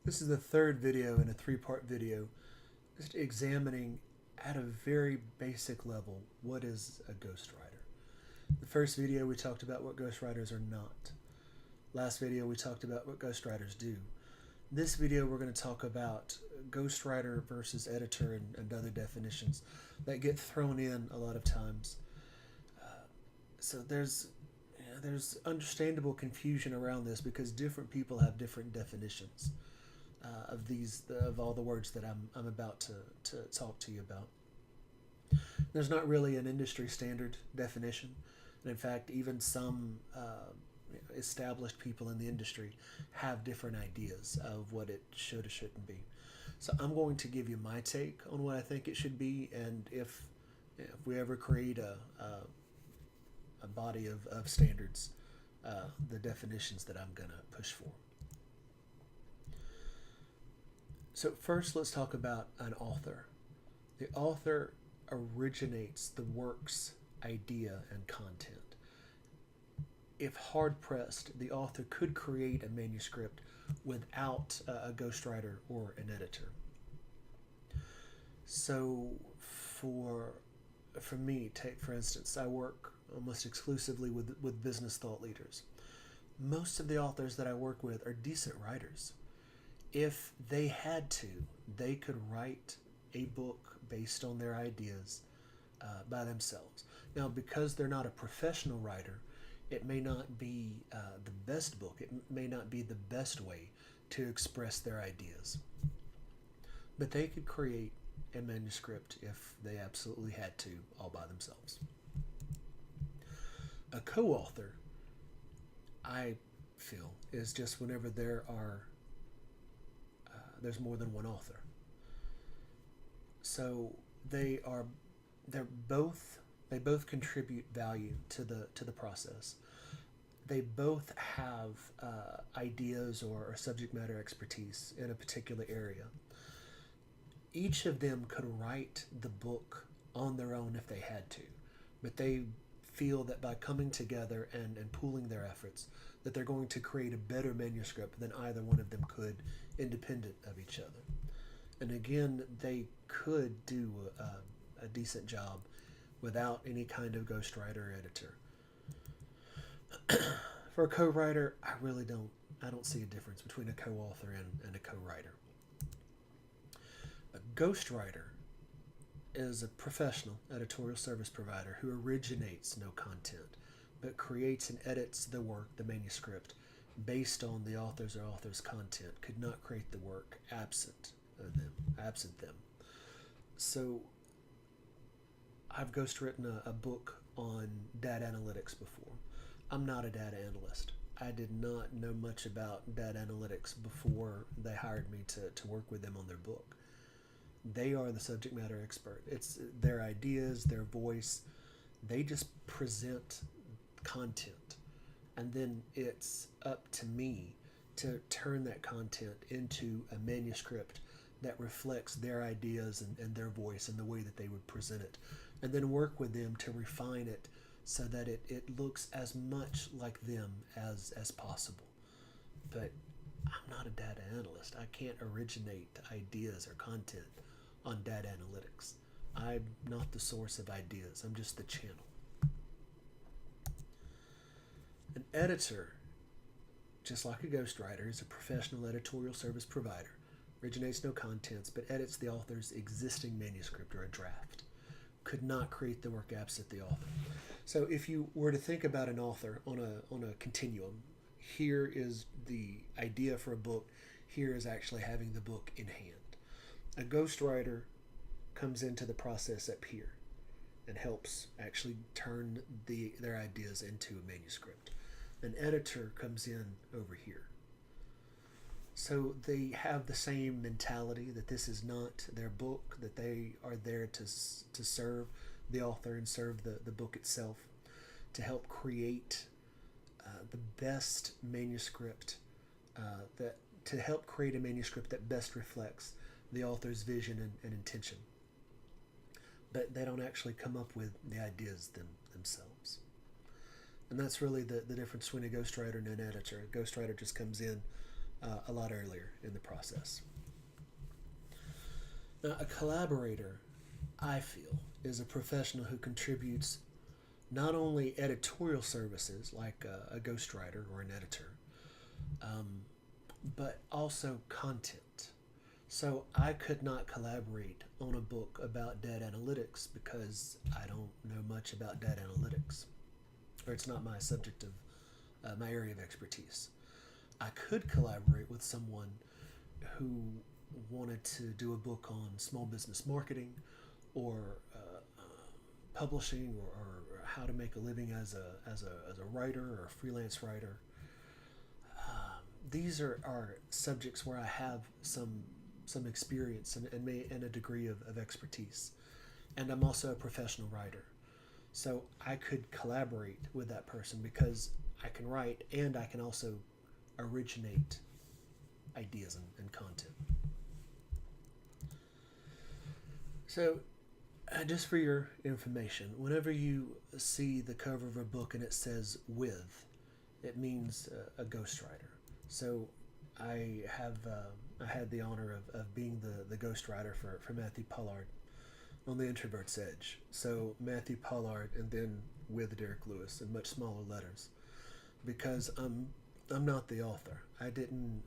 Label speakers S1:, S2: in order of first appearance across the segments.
S1: This is the third video in a three-part video, just examining at a very basic level what is a ghostwriter. The first video we talked about what ghostwriters are not. Last video we talked about what ghostwriters do. This video we're going to talk about ghostwriter versus editor and other definitions that get thrown in a lot of times. So there's understandable confusion around this because different people have different definitions of all the words that I'm about to talk to you about. There's not really an industry standard definition, and in fact, even some established people in the industry have different ideas of what it should or shouldn't be. So I'm going to give you my take on what I think it should be, and if we ever create a body of standards, the definitions that I'm going to push for. So first, let's talk about an author. The author originates the work's idea and content. If hard-pressed, the author could create a manuscript without a ghostwriter or an editor. So for me, take for instance, I work almost exclusively with business thought leaders. Most of the authors that I work with are decent writers. If they had to, they could write a book based on their ideas by themselves. Now, because they're not a professional writer, it may not be the best book. It may not be the best way to express their ideas. But they could create a manuscript if they absolutely had to, all by themselves. A co-author, I feel, is just whenever there's more than one author. So they both contribute value to the process. They both have ideas or subject matter expertise in a particular area. Each of them could write the book on their own if they had to, but they feel that by coming together and pooling their efforts, that they're going to create a better manuscript than either one of them could, independent of each other. And again, they could do a decent job without any kind of ghostwriter or editor. For a co-writer, I don't see a difference between a co-author and a co-writer. A ghostwriter is a professional editorial service provider who originates no content, but creates and edits the work, the manuscript, based on the author's content, could not create the work absent them. So I've ghostwritten a book on data analytics before. I'm not a data analyst. I did not know much about data analytics before they hired me to work with them on their book. They are the subject matter expert. It's their ideas, their voice. They just present content. And then it's up to me to turn that content into a manuscript that reflects their ideas and their voice and the way that they would present it. And then work with them to refine it so that it looks as much like them as possible. But I'm not a data analyst. I can't originate ideas or content on data analytics. I'm not the source of ideas. I'm just the channel. An editor, just like a ghostwriter, is a professional editorial service provider, originates no contents, but edits the author's existing manuscript or a draft. Could not create the work absent the author. So if you were to think about an author on a continuum, here is the idea for a book, here is actually having the book in hand. A ghostwriter comes into the process up here and helps actually turn their ideas into a manuscript. An editor comes in over here. So they have the same mentality that this is not their book, that they are there to serve the author and serve the book itself, to help create the best manuscript, to help create a manuscript that best reflects the author's vision and intention. But they don't actually come up with the ideas themselves. And that's really the difference between a ghostwriter and an editor. A ghostwriter just comes in a lot earlier in the process. Now, a collaborator, I feel, is a professional who contributes not only editorial services like a ghostwriter or an editor, um, but also content. So I could not collaborate on a book about data analytics because I don't know much about data analytics, or it's not my subject of my area of expertise. I could collaborate with someone who wanted to do a book on small business marketing or publishing or how to make a living as a writer or a freelance writer. These are subjects where I have some experience and a degree of expertise. And I'm also a professional writer. So I could collaborate with that person because I can write and I can also originate ideas and content. So, just for your information, whenever you see the cover of a book and it says with, it means a ghostwriter. So, I had the honor of being the ghostwriter for Matthew Pollard on The Introvert's Edge. So, Matthew Pollard and then with Derek Lewis in much smaller letters because I'm not the author. I didn't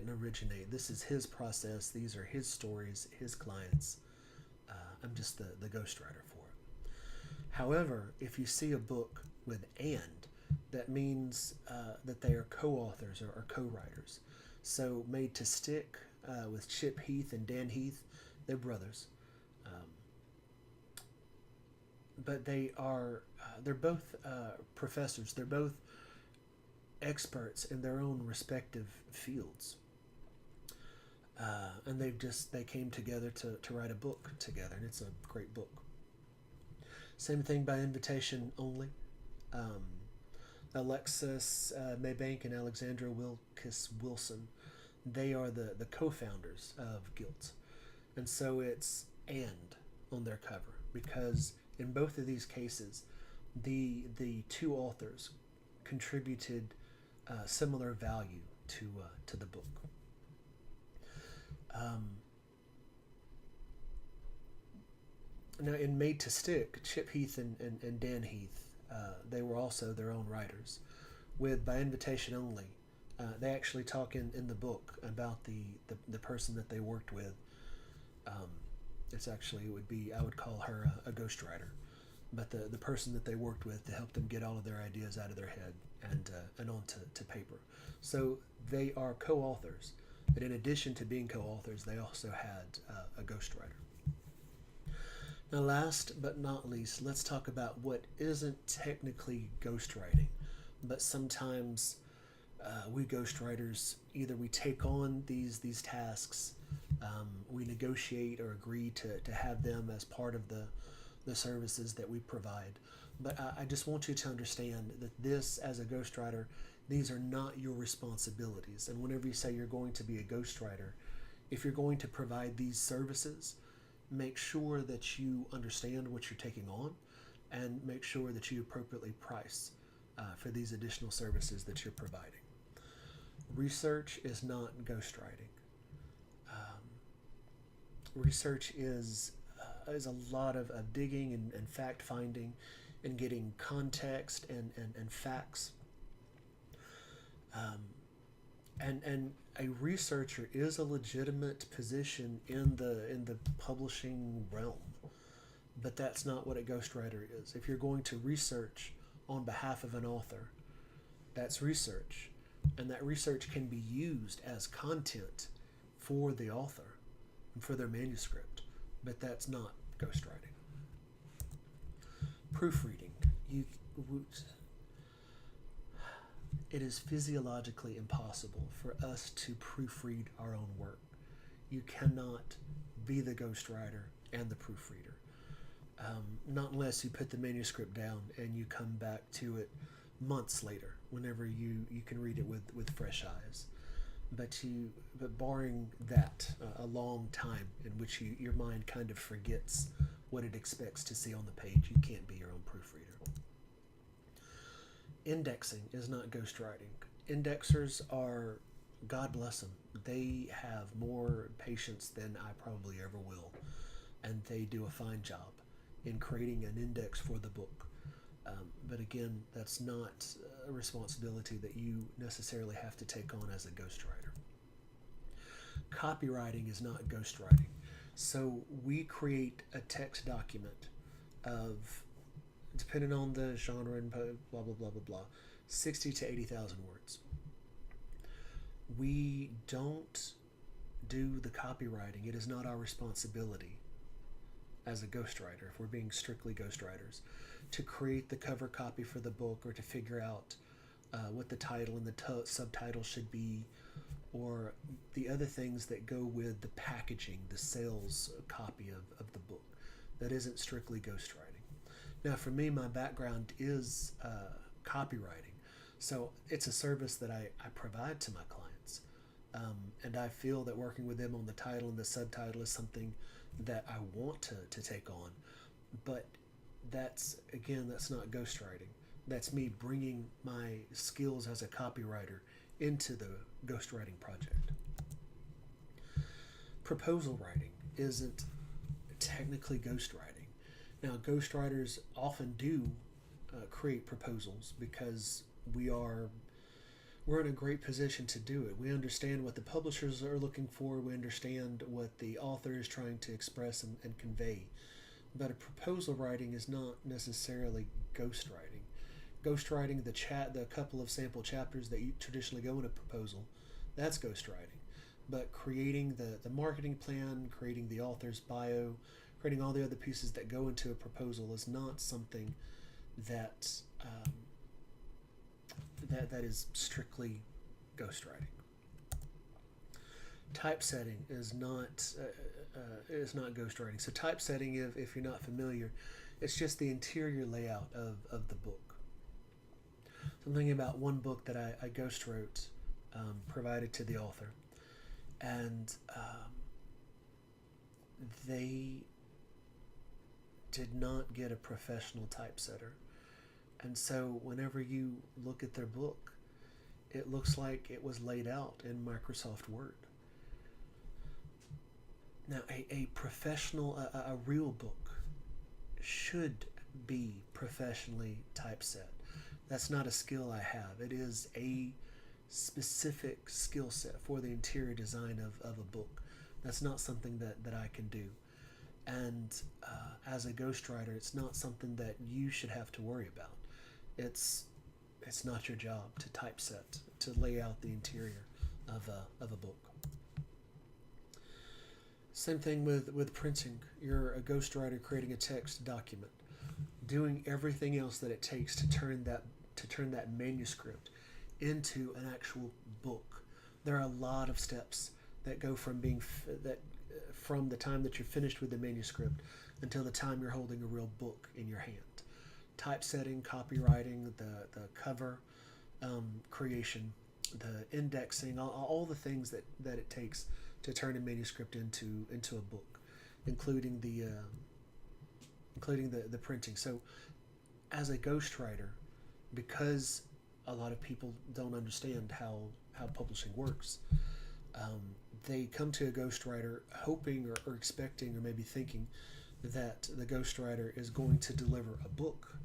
S1: originate. This is his process. These are his stories, his clients. I'm just the ghostwriter for it. However, if you see a book with and, that means that they are co-authors or co-writers. So Made to Stick with Chip Heath and Dan Heath, they're brothers. But they're both professors. They're both experts in their own respective fields. And they came together to write a book together, and it's a great book. Same thing by invitation only. Alexis Maybank and Alexandra Wilkes Wilson, they are the co-founders of Guilt. And so it's and on their cover because in both of these cases, the two authors contributed similar value to the book. Now, in Made to Stick, Chip Heath and Dan Heath, they were also their own writers. With By Invitation Only, they actually talk in the book about the person that they worked with. I would call her a ghostwriter, but the person that they worked with to help them get all of their ideas out of their head and onto paper. So they are co-authors, but in addition to being co-authors, they also had a ghostwriter. Now, last but not least, let's talk about what isn't technically ghostwriting, but sometimes we ghostwriters, either we take on these tasks, we negotiate or agree to have them as part of the services that we provide. But I just want you to understand that this, as a ghostwriter, these are not your responsibilities. And whenever you say you're going to be a ghostwriter, if you're going to provide these services, make sure that you understand what you're taking on and make sure that you appropriately price for these additional services that you're providing. Research is not ghostwriting. Research is a lot of digging and fact finding and getting context and facts. And a researcher is a legitimate position in the publishing realm, but that's not what a ghostwriter is. If you're going to research on behalf of an author, that's research, and that research can be used as content for the author and for their manuscript, but that's not ghostwriting. Proofreading. It is physiologically impossible for us to proofread our own work. You cannot be the ghostwriter and the proofreader. Not unless you put the manuscript down and you come back to it months later, whenever you can read it with fresh eyes. But barring that, a long time in which your mind kind of forgets what it expects to see on the page, you can't be your own proofreader. Indexing is not ghostwriting. Indexers are God bless them. They have more patience than I probably ever will, and they do a fine job in creating an index for the book. But again, that's not a responsibility that you necessarily have to take on as a ghostwriter. Copywriting is not ghostwriting. So we create a text document of, depending on the genre and blah, blah, blah, blah, blah, 60 to 80,000 words. We don't do the copywriting. It is not our responsibility as a ghostwriter, if we're being strictly ghostwriters, to create the cover copy for the book or to figure out what the title and the subtitle should be, or the other things that go with the packaging, the sales copy of the book. That isn't strictly ghostwriting. Now, for me, my background is copywriting. So it's a service that I provide to my clients. And I feel that working with them on the title and the subtitle is something that I want to take on. But that's not ghostwriting. That's me bringing my skills as a copywriter into the ghostwriting project. Proposal writing isn't technically ghostwriting. Now, ghostwriters often do create proposals because we're in a great position to do it. We understand what the publishers are looking for. We understand what the author is trying to express and convey. But a proposal writing is not necessarily ghostwriting. Ghostwriting, the couple of sample chapters that you traditionally go in a proposal, that's ghostwriting. But creating the marketing plan, creating the author's bio, creating all the other pieces that go into a proposal is not something that that is strictly ghostwriting. Typesetting is not ghostwriting. So typesetting, if you're not familiar, it's just the interior layout of the book. So I'm thinking about one book that I ghost wrote, provided to the author, and they did not get a professional typesetter. And so whenever you look at their book, it looks like it was laid out in Microsoft Word. Now, a professional, a real book should be professionally typeset. That's not a skill I have. It is a specific skill set for the interior design of a book. That's not something that I can do. And as a ghostwriter, it's not something that you should have to worry about. It's not your job to typeset, to lay out the interior of a book. Same thing with printing. You're a ghostwriter creating a text document, doing everything else that it takes to turn that manuscript into an actual book. There are a lot of steps that go from from the time that you're finished with the manuscript until the time you're holding a real book in your hand. Typesetting, copywriting, the cover creation, the indexing, all the things that it takes to turn a manuscript into a book, including the printing. So as a ghostwriter, because a lot of people don't understand how publishing works, they come to a ghostwriter hoping or expecting or maybe thinking that the ghostwriter is going to deliver a book,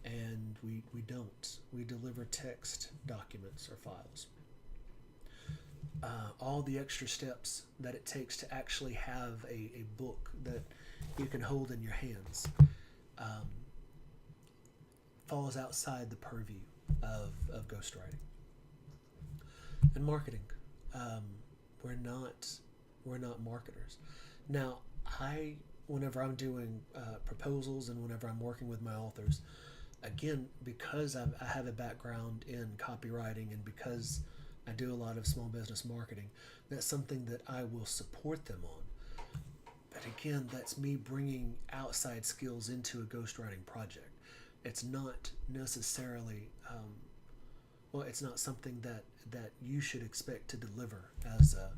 S1: and we don't. We deliver text documents or files. All the extra steps that it takes to actually have a book that you can hold in your hands falls outside the purview of ghostwriting. And marketing. We're not marketers. Now, whenever I'm doing proposals and whenever I'm working with my authors, again, because I have a background in copywriting and because I do a lot of small business marketing, that's something that I will support them on. But again, that's me bringing outside skills into a ghostwriting project. It's not necessarily, it's not something that you should expect to deliver as a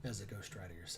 S1: ghostwriter yourself.